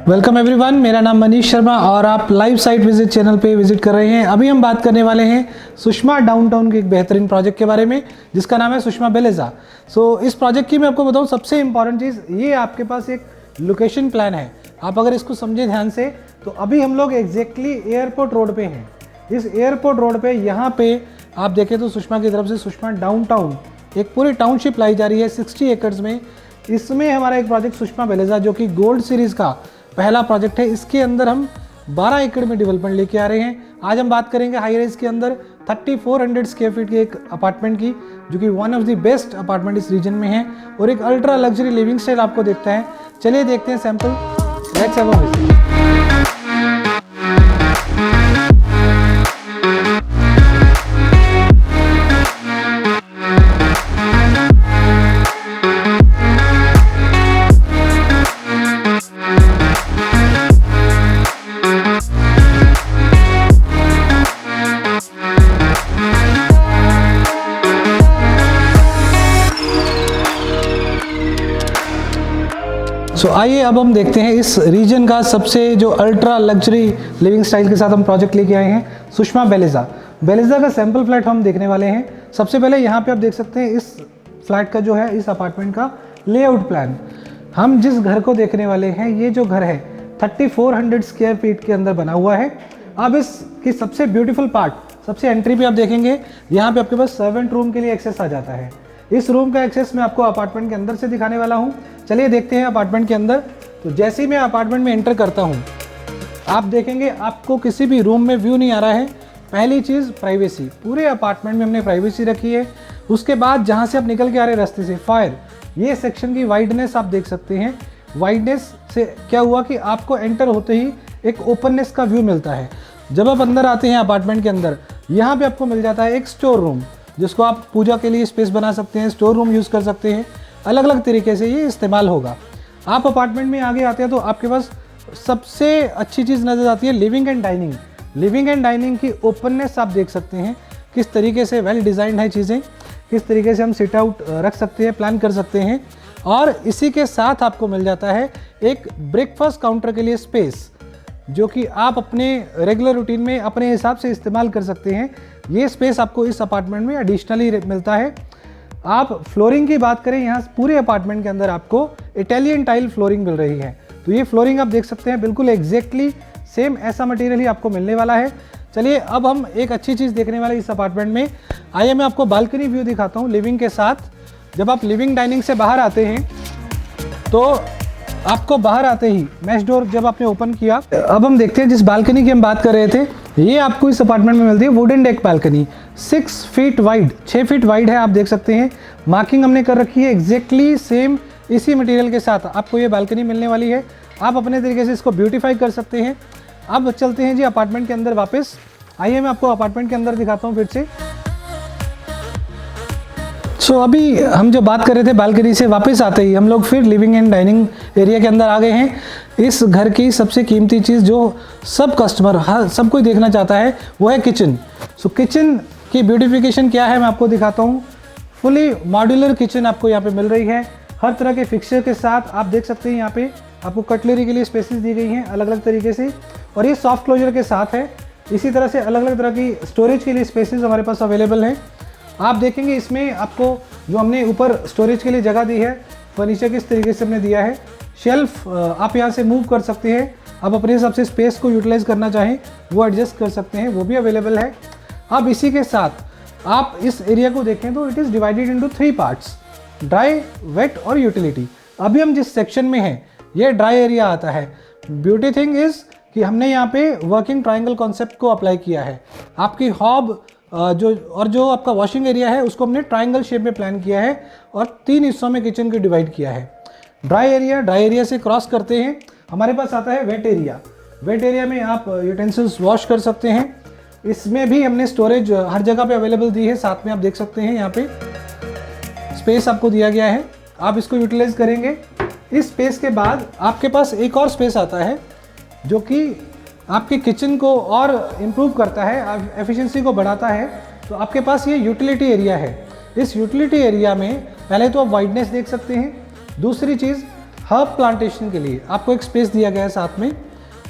Welcome everyone, मेरा नाम मनीष शर्मा और आप लाइव साइट विजिट चैनल पे विजिट कर रहे हैं। अभी हम बात करने वाले हैं सुषमा डाउनटाउन के एक बेहतरीन प्रोजेक्ट के बारे में जिसका नाम है सुषमा बेलेजा। इस प्रोजेक्ट की मैं आपको बताऊं, सबसे इंपॉर्टेंट चीज़ ये आपके पास एक लोकेशन प्लान है। आप अगर इसको समझे ध्यान से तो अभी हम लोग एग्जैक्टली एयरपोर्ट रोड पे हैं। इस एयरपोर्ट रोड पे यहाँ पे आप देखें तो सुषमा की तरफ से सुषमा डाउनटाउन एक पूरी टाउनशिप लाई जा रही है 60 एकड़ में। इसमें हमारा एक प्रोजेक्ट सुषमा बेलेजा जो कि गोल्ड सीरीज़ का पहला प्रोजेक्ट है, इसके अंदर हम 12 एकड़ में डेवलपमेंट लेके आ रहे हैं। आज हम बात करेंगे हाई राइज के अंदर 3400 स्क्वायर फीट के एक अपार्टमेंट की, जो कि one of the best apartment इस रीजन में है और एक अल्ट्रा लग्जरी लिविंग स्टाइल आपको देखता है। चलिए देखते हैं sample. Let's have a visit. आइए अब हम देखते हैं इस रीजन का सबसे जो अल्ट्रा लग्जरी लिविंग स्टाइल के साथ हम प्रोजेक्ट लेके आए हैं सुषमा बेलेजा। बेलेजा का सैंपल फ्लैट हम देखने वाले हैं। सबसे पहले यहाँ पे आप देख सकते हैं इस फ्लैट का जो है, इस अपार्टमेंट का लेआउट प्लान। हम जिस घर को देखने वाले हैं, ये जो घर है 3400 स्क्वायर फीट के अंदर बना हुआ है। अब इसकी सबसे ब्यूटीफुल पार्ट, सबसे एंट्री पे आप देखेंगे यहाँ पे आपके पास सर्वेंट रूम के लिए एक्सेस आ जाता है। इस रूम का एक्सेस मैं आपको अपार्टमेंट के अंदर से दिखाने वाला हूँ। चलिए देखते हैं अपार्टमेंट के अंदर। तो जैसे ही मैं अपार्टमेंट में एंटर करता हूँ, आप देखेंगे आपको किसी भी रूम में व्यू नहीं आ रहा है। पहली चीज़ प्राइवेसी, पूरे अपार्टमेंट में हमने प्राइवेसी रखी है। उसके बाद जहाँ से आप निकल के आ रहे रास्ते से, फायर, ये सेक्शन की वाइडनेस आप देख सकते हैं। वाइडनेस से क्या हुआ कि आपको एंटर होते ही एक ओपननेस का व्यू मिलता है। जब आप अंदर आते हैं अपार्टमेंट के अंदर, यहाँ पर आपको मिल जाता है एक स्टोर रूम, जिसको आप पूजा के लिए स्पेस बना सकते हैं, स्टोर रूम यूज़ कर सकते हैं। अलग अलग तरीके से ये इस्तेमाल होगा। आप अपार्टमेंट में आगे आते हैं तो आपके पास सबसे अच्छी चीज़ नज़र आती है living and dining. Living and dining की ओपननेस आप देख सकते हैं, किस तरीके से वेल डिज़ाइंड है चीज़ें, किस तरीके से हम सिट आउट रख सकते हैं, प्लान कर सकते हैं। और इसी के साथ आपको मिल जाता है एक ब्रेकफास्ट काउंटर के लिए स्पेस, जो कि आप अपने रेगुलर रूटीन में अपने हिसाब से इस्तेमाल कर सकते हैं। ये स्पेस आपको इस अपार्टमेंट में एडिशनली मिलता है। आप फ्लोरिंग की बात करें, यहाँ पूरे अपार्टमेंट के अंदर आपको इटालियन टाइल फ्लोरिंग मिल रही है। तो ये फ्लोरिंग आप देख सकते हैं, बिल्कुल एग्जैक्टली सेम ऐसा मटेरियल ही आपको मिलने वाला है। चलिए अब हम एक अच्छी चीज़ देखने वाले इस अपार्टमेंट में। आइए मैं आपको बालकनी व्यू दिखाता हूँ लिविंग के साथ। जब आप लिविंग डाइनिंग से बाहर आते हैं तो आपको बाहर आते ही मैश डोर जब आपने ओपन किया, अब हम देखते हैं जिस बालकनी की हम बात कर रहे थे, ये आपको इस अपार्टमेंट में मिलती है wooden deck balcony. 6 feet wide, 6 feet wide है, आप देख सकते हैं। मार्किंग हमने कर रखी है एग्जैक्टली सेम इसी मटेरियल के साथ आपको ये बालकनी मिलने वाली है। आप अपने तरीके से इसको ब्यूटीफाई कर सकते हैं। अब चलते हैं जी अपार्टमेंट के अंदर वापस। आइए मैं आपको अपार्टमेंट के अंदर दिखाता हूँ फिर से। अभी हम जो बात कर रहे थे बालकनी से वापस आते ही हम लोग फिर लिविंग एंड डाइनिंग एरिया के अंदर आ गए हैं। इस घर की सबसे कीमती चीज़ जो सब कस्टमर, हर सब कोई देखना चाहता है, वो है किचन। किचन की ब्यूटिफिकेशन क्या है मैं आपको दिखाता हूँ। फुली मॉड्यूलर किचन आपको यहाँ पे मिल रही है, हर तरह के फिक्सचर के साथ। आप देख सकते हैं यहाँ पे आपको कटलरी के लिए स्पेसेस दी गई हैं अलग अलग तरीके से, और ये सॉफ्ट क्लोजर के साथ है। इसी तरह से अलग अलग तरह की स्टोरेज के लिए स्पेसेस हमारे पास अवेलेबल हैं। आप देखेंगे इसमें आपको जो हमने ऊपर स्टोरेज के लिए जगह दी है, फर्नीचर किस तरीके से हमने दिया है। शेल्फ आप यहाँ से मूव कर सकते हैं, आप अपने हिसाब से स्पेस को यूटिलाइज करना चाहें वो एडजस्ट कर सकते हैं, वो भी अवेलेबल है। अब इसी के साथ आप इस एरिया को देखें तो it is divided into 3 parts, dry, wet और यूटिलिटी। अभी हम जिस सेक्शन में हैं ये ड्राई एरिया आता है। ब्यूटी थिंग इज़ कि हमने यहाँ पे वर्किंग ट्राइंगल कॉन्सेप्ट को अप्लाई किया है। आपकी हॉब जो आपका वॉशिंग एरिया है उसको हमने ट्रायंगल शेप में प्लान किया है और 3 हिस्सों में किचन को डिवाइड किया है। ड्राई एरिया से क्रॉस करते हैं हमारे पास आता है वेट एरिया। वेट एरिया में आप यूटेंसिल्स वॉश कर सकते हैं। इसमें भी हमने स्टोरेज हर जगह पे अवेलेबल दी है। साथ में आप देख सकते हैं यहाँ पे स्पेस आपको दिया गया है, आप इसको यूटिलाइज करेंगे। इस स्पेस के बाद आपके पास एक और स्पेस आता है जो कि आपके किचन को और इम्प्रूव करता है, एफिशिएंसी को बढ़ाता है। तो आपके पास ये यूटिलिटी एरिया है। इस यूटिलिटी एरिया में पहले तो आप वाइडनेस देख सकते हैं। दूसरी चीज़, हर्ब प्लांटेशन के लिए आपको एक स्पेस दिया गया है साथ में,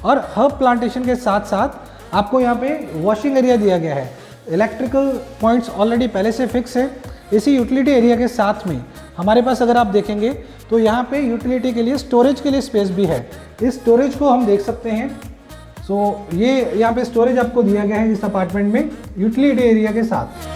और हर्ब प्लांटेशन के साथ साथ आपको यहाँ पे वॉशिंग एरिया दिया गया है। इलेक्ट्रिकल पॉइंट्स ऑलरेडी पहले से फिक्स है। इसी यूटिलिटी एरिया के साथ में हमारे पास अगर आप देखेंगे तो यहाँ पे यूटिलिटी के लिए, स्टोरेज के लिए स्पेस भी है। इस स्टोरेज को हम देख सकते हैं। सो ये यहाँ पे स्टोरेज आपको दिया गया है इस अपार्टमेंट में यूटिलिटी एरिया के साथ।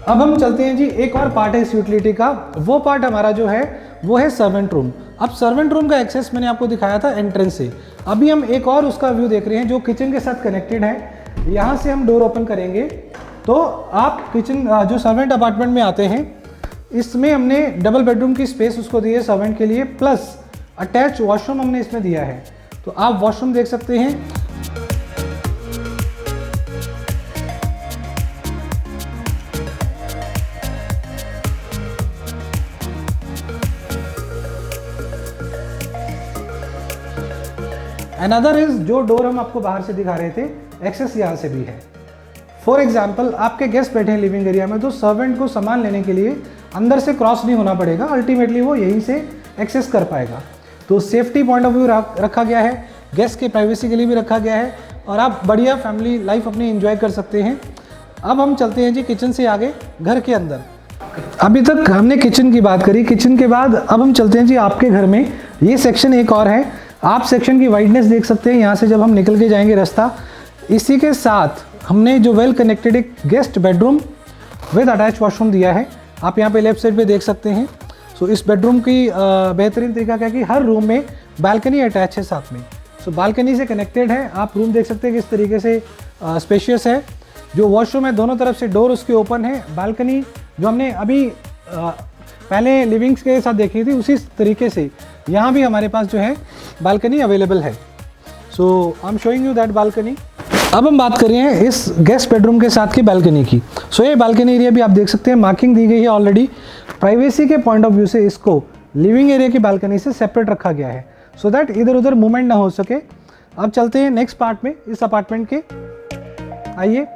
अब हम चलते हैं जी, एक और पार्ट है इस यूटिलिटी का, वो पार्ट हमारा जो है वो है सर्वेंट रूम। अब सर्वेंट रूम का एक्सेस मैंने आपको दिखाया था एंट्रेंस से। अभी हम एक और उसका व्यू देख रहे हैं जो किचन के साथ कनेक्टेड है। यहाँ से हम डोर ओपन करेंगे तो आप किचन जो सर्वेंट अपार्टमेंट में आते हैं, इसमें हमने डबल बेडरूम की स्पेस उसको दी है सर्वेंट के लिए, प्लस अटैच वॉशरूम हमने इसमें दिया है। तो आप वॉशरूम देख सकते हैं। अनदर इज, जो डोर हम आपको बाहर से दिखा रहे थे, एक्सेस यहाँ से भी है। फॉर एग्जाम्पल आपके गेस्ट बैठे हैं लिविंग एरिया में, तो सर्वेंट को सामान लेने के लिए अंदर से क्रॉस नहीं होना पड़ेगा, अल्टीमेटली वो यहीं से एक्सेस कर पाएगा। तो सेफ्टी पॉइंट ऑफ व्यू रखा गया है, गेस्ट की प्राइवेसी के लिए भी रखा गया है, और आप बढ़िया फैमिली लाइफ अपनी एंजॉय कर सकते हैं। अब हम चलते हैं जी किचन से आगे घर के अंदर। अभी तक हमने किचन की बात करी, किचन के बाद अब हम चलते हैं जी आपके घर में। ये सेक्शन एक और है, आप सेक्शन की वाइडनेस देख सकते हैं। यहाँ से जब हम निकल के जाएंगे रास्ता, इसी के साथ हमने जो वेल कनेक्टेड एक guest bedroom with attach washroom दिया है, आप यहाँ पे लेफ्ट साइड पे देख सकते हैं। सो इस बेडरूम की बेहतरीन तरीका क्या है कि हर रूम में बालकनी अटैच है साथ में। सो बालकनी से कनेक्टेड है, आप रूम देख सकते हैं किस तरीके से स्पेशियस है। जो वॉशरूम है दोनों तरफ से डोर उसके ओपन है। बालकनी जो हमने अभी पहले लिविंग्स के साथ देखी थी, उसी तरीके से यहाँ भी हमारे पास जो है बालकनी अवेलेबल है। So I am showing you that balcony. अब हम बात कर रहे हैं इस गेस्ट बेडरूम के साथ की बालकनी की। सो ये बालकनी एरिया भी आप देख सकते हैं, मार्किंग दी गई है ऑलरेडी। प्राइवेसी के पॉइंट ऑफ व्यू से इसको लिविंग एरिया की बालकनी से सेपरेट रखा गया है, सो दैट इधर उधर मूवमेंट ना हो सके। अब चलते हैं नेक्स्ट पार्ट में इस अपार्टमेंट के। आइए,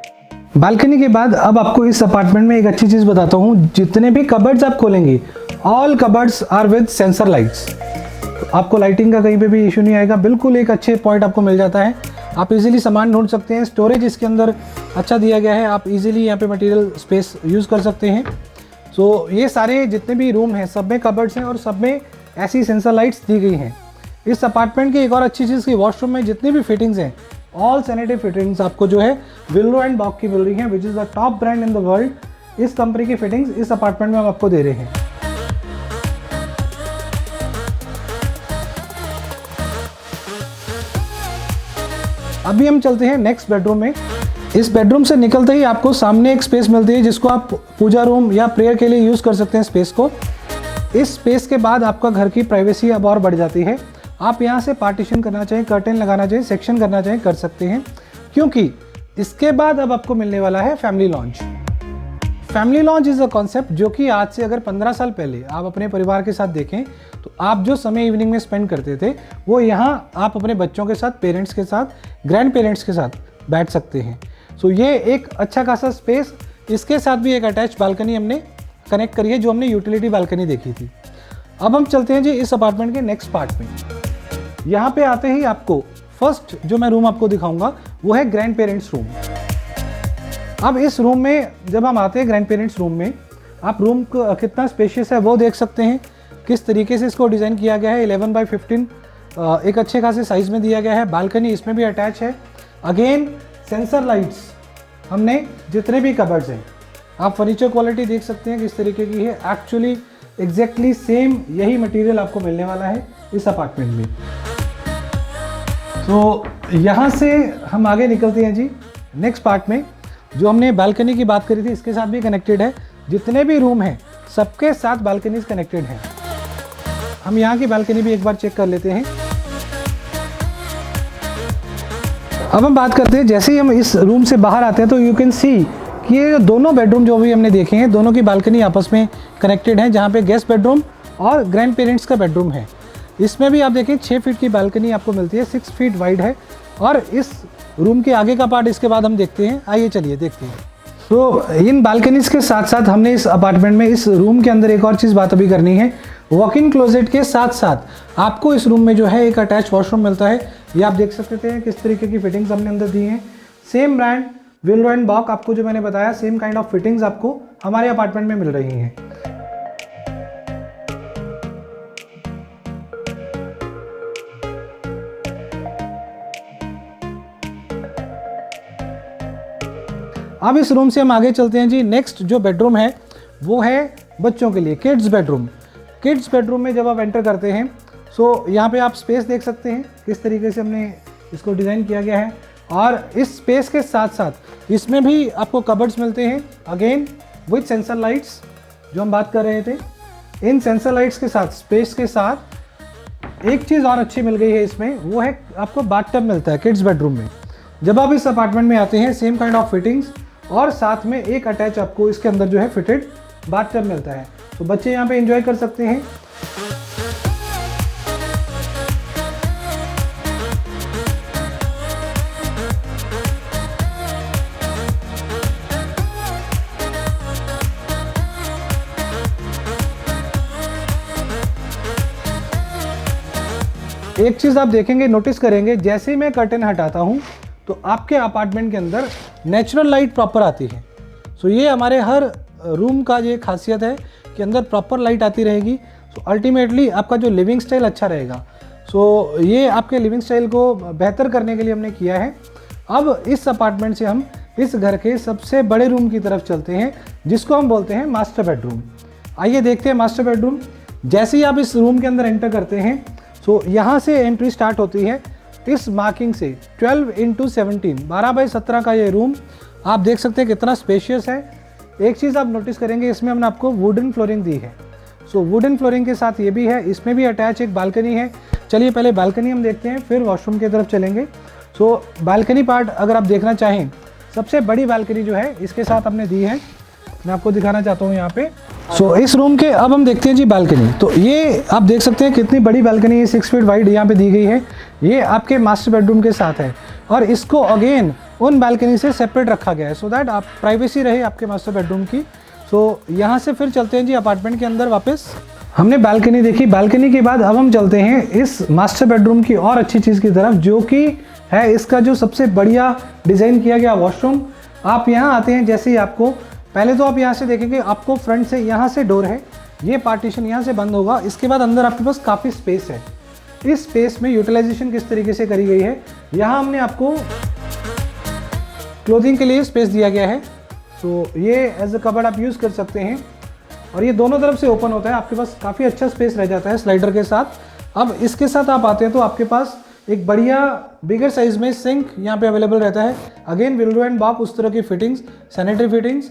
बालकनी के बाद अब आपको इस अपार्टमेंट में एक अच्छी चीज़ बताता हूँ। जितने भी कबर्ड्स आप खोलेंगे, all cupboards are with sensor lights. आपको लाइटिंग का कहीं पे भी इशू नहीं आएगा, बिल्कुल एक अच्छे पॉइंट आपको मिल जाता है। आप इजीली सामान ढूंढ सकते हैं। स्टोरेज इसके अंदर अच्छा दिया गया है, आप इजीली यहाँ पे मटेरियल स्पेस यूज़ कर सकते हैं। सो ये सारे जितने भी रूम हैं सब में कबर्ड्स हैं और सब में ऐसी सेंसर लाइट्स दी गई हैं। इस अपार्टमेंट की एक और अच्छी चीज़ की वॉशरूम में जितनी भी फिटिंग्स हैं, ऑल सैनिटरी फिटिंग्स आपको जो है विल्लो एंड बॉक की मिल रही हैं, which is the top brand in the world. इस कंपनी की फिटिंग्स इस अपार्टमेंट में हम आपको दे रहे हैं। अभी हम चलते हैं नेक्स्ट बेडरूम में। इस बेडरूम से निकलते ही आपको सामने एक स्पेस मिलती है जिसको आप पूजा रूम या प्रेयर के लिए यूज़ कर सकते हैं स्पेस को। इस स्पेस के बाद आपका घर की प्राइवेसी अब और बढ़ जाती है। आप यहाँ से पार्टीशन करना चाहें, कर्टेन लगाना चाहें, सेक्शन करना चाहें, कर सकते हैं, क्योंकि इसके बाद अब आपको मिलने वाला है family launch. Family launch is a concept जो कि आज से अगर 15 साल पहले आप अपने परिवार के साथ देखें तो आप जो समय इवनिंग में स्पेंड करते थे वो यहाँ आप अपने बच्चों के साथ, पेरेंट्स के साथ, ग्रैंड पेरेंट्स के साथ बैठ सकते हैं। सो ये एक अच्छा खासा स्पेस, इसके साथ भी एक अटैच बालकनी हमने कनेक्ट करी है जो हमने यूटिलिटी बालकनी देखी थी। अब हम चलते हैं जी इस अपार्टमेंट के नेक्स्ट पार्ट में। यहाँ पे आते ही आपको फर्स्ट जो मैं रूम आपको दिखाऊंगा वो है ग्रैंड पेरेंट्स रूम। अब इस रूम में जब हम आते हैं ग्रैंड पेरेंट्स रूम में, आप रूम कितना स्पेशियस है वो देख सकते हैं, किस तरीके से इसको डिज़ाइन किया गया है। 11x15 एक अच्छे खासे साइज़ में दिया गया है। बालकनी इसमें भी अटैच है। अगेन सेंसर लाइट्स हमने जितने भी कबर्ड्स हैं, आप फर्नीचर क्वालिटी देख सकते हैं किस तरीके की है। एक्चुअली एग्जैक्टली सेम यही मटेरियल आपको मिलने वाला है इस अपार्टमेंट में। तो यहाँ से हम आगे निकलते हैं जी नेक्स्ट पार्ट में। जो हमने बालकनी की बात करी थी इसके साथ भी कनेक्टेड है। जितने भी रूम हैं सबके साथ बालकनीज कनेक्टेड हैं। हम यहाँ की बालकनी भी एक बार चेक कर लेते हैं। अब हम बात करते हैं, जैसे ही हम इस रूम से बाहर आते हैं तो यू कैन सी कि ये दोनों बेडरूम जो भी हमने देखे हैं, दोनों की बालकनी आपस में कनेक्टेड है, जहाँ पे गेस्ट बेडरूम और ग्रैंड पेरेंट्स का बेडरूम है। इसमें भी आप देखें 6 फीट की बालकनी आपको मिलती है, 6 फीट वाइड है। और इस रूम के आगे का पार्ट इसके बाद हम देखते हैं। आइए चलिए देखते हैं। तो इन बालकनीज के साथ साथ हमने इस अपार्टमेंट में इस रूम के अंदर एक और चीज़ बात अभी करनी है, वॉक इन क्लोजेट के साथ साथ आपको इस रूम में जो है एक अटैच वॉशरूम मिलता है। ये आप देख सकते हैं किस तरीके की फिटिंग्स हमने अंदर दी हैं। सेम ब्रांड विल्डो एंड बॉक, आपको जो मैंने बताया सेम काइंड ऑफ फिटिंग्स आपको हमारे अपार्टमेंट में मिल रही हैं। अब इस रूम से हम आगे चलते हैं जी। नेक्स्ट जो बेडरूम है वो है बच्चों के लिए, किड्स बेडरूम। किड्स बेडरूम में जब आप एंटर करते हैं सो यहाँ पे आप स्पेस देख सकते हैं किस तरीके से हमने इसको डिज़ाइन किया गया है। और इस स्पेस के साथ साथ इसमें भी आपको कबर्ड्स मिलते हैं, अगेन विथ सेंसर लाइट्स जो हम बात कर रहे थे। इन सेंसर लाइट्स के साथ, स्पेस के साथ एक चीज़ और अच्छी मिल गई है इसमें, वो है आपको बाथटब मिलता है किड्स बेडरूम में। जब आप इस अपार्टमेंट में आते हैं सेम काइंड ऑफ फिटिंग्स और साथ में एक अटैच आपको इसके अंदर जो है फिटेड बाथटब मिलता है। तो बच्चे यहाँ पे एंजॉय कर सकते हैं। एक चीज़ आप देखेंगे, नोटिस करेंगे, जैसे ही मैं कर्टेन हटाता हूँ तो आपके अपार्टमेंट के अंदर नेचुरल लाइट प्रॉपर आती है। सो ये हमारे हर रूम का ये खासियत है कि अंदर प्रॉपर लाइट आती रहेगी। सो अल्टीमेटली आपका जो लिविंग स्टाइल अच्छा रहेगा। सो ये आपके लिविंग स्टाइल को बेहतर करने के लिए हमने किया है। अब इस अपार्टमेंट से हम इस घर के सबसे बड़े रूम की तरफ चलते हैं जिसको हम बोलते हैं मास्टर बेडरूम। आइए देखते हैं मास्टर बेडरूम। जैसे ही आप इस रूम के अंदर एंटर करते हैं सो यहाँ से एंट्री स्टार्ट होती है इस मार्किंग से 12x17, 12x17 का ये रूम। आप देख सकते हैं कितना स्पेशियस है। एक चीज़ आप नोटिस करेंगे, इसमें हमने आपको वुडन फ्लोरिंग दी है। सो वुडन फ्लोरिंग के साथ ये भी है, इसमें भी अटैच एक बालकनी है। चलिए पहले बालकनी हम देखते हैं, फिर वॉशरूम की तरफ चलेंगे। सो बालकनी पार्ट अगर आप देखना चाहें, सबसे बड़ी बालकनी जो है इसके साथ हमने दी है, मैं आपको दिखाना चाहता हूँ यहाँ पे। सो इस रूम के अब हम देखते हैं जी बालकनी। तो ये आप देख सकते हैं कितनी बड़ी बालकनी है, 6 फीट वाइड यहाँ पे दी गई है। ये आपके मास्टर बेडरूम के साथ है और इसको अगेन उन बालकनी से सेपरेट रखा गया है सो दैट आप प्राइवेसी रहे आपके मास्टर बेडरूम की। सो यहाँ से फिर चलते हैं जी अपार्टमेंट के अंदर वापस। हमने बालकनी देखी, बालकनी के बाद अब हम चलते हैं इस मास्टर बेडरूम की और अच्छी चीज़ की तरफ, जो कि है इसका जो सबसे बढ़िया डिज़ाइन किया गया वॉशरूम। आप यहाँ आते हैं, जैसे ही आपको पहले तो आप यहाँ से देखेंगे आपको फ्रंट से यहाँ से डोर है, ये पार्टीशन यहाँ से बंद होगा। इसके बाद अंदर आपके पास काफ़ी स्पेस है। इस स्पेस में यूटिलाइजेशन किस तरीके से करी गई है, यहाँ हमने आपको क्लोथिंग के लिए स्पेस दिया गया है। सो ये एज अ कबर्ड आप यूज़ कर सकते हैं और ये दोनों तरफ से ओपन होता है, आपके पास काफ़ी अच्छा स्पेस रह जाता है स्लाइडर के साथ। अब इसके साथ आप आते हैं तो आपके पास एक बढ़िया बिगर साइज में सिंक यहाँ पे अवेलेबल रहता है। अगेन विल्डो एंड बॉक, उस तरह की फिटिंग्स, सैनिटरी फिटिंग्स।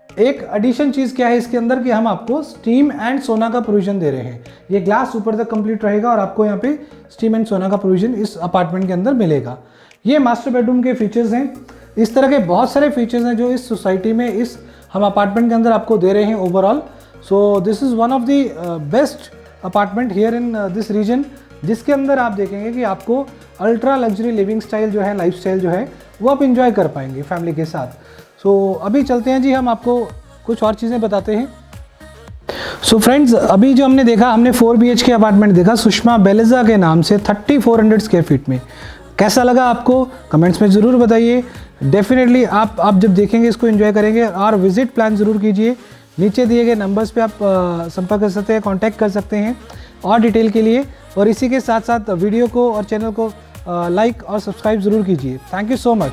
एक एडिशन चीज़ क्या है इसके अंदर कि हम आपको स्टीम एंड सोना का प्रोविजन दे रहे हैं। ये ग्लास ऊपर तक कंप्लीट रहेगा और आपको यहाँ पे स्टीम एंड सोना का प्रोविजन इस अपार्टमेंट के अंदर मिलेगा। ये मास्टर बेडरूम के फीचर्स हैं। इस तरह के बहुत सारे फीचर्स हैं जो इस सोसाइटी में, इस हम अपार्टमेंट के अंदर आपको दे रहे हैं overall. So this is one of the best apartment here in this region, जिसके अंदर आप देखेंगे कि आपको अल्ट्रा लग्जरी लिविंग स्टाइल जो है, लाइफ स्टाइल जो है, वो आप इंजॉय कर पाएंगे फैमिली के साथ। सो अभी चलते हैं जी, हम आपको कुछ और चीज़ें बताते हैं। सो फ्रेंड्स, अभी जो हमने देखा, हमने 4 BHK अपार्टमेंट देखा सुषमा बेलिजा के नाम से 3400 स्क्वायर फीट में। कैसा लगा आपको कमेंट्स में ज़रूर बताइए। डेफिनेटली आप जब देखेंगे इसको एंजॉय करेंगे और विजिट प्लान ज़रूर कीजिए। नीचे दिए गए नंबर्स पे आप संपर्क कर सकते हैं, कांटेक्ट कर सकते हैं और डिटेल के लिए। और इसी के साथ साथ वीडियो को और चैनल को लाइक और सब्सक्राइब ज़रूर कीजिए। Thank you so much.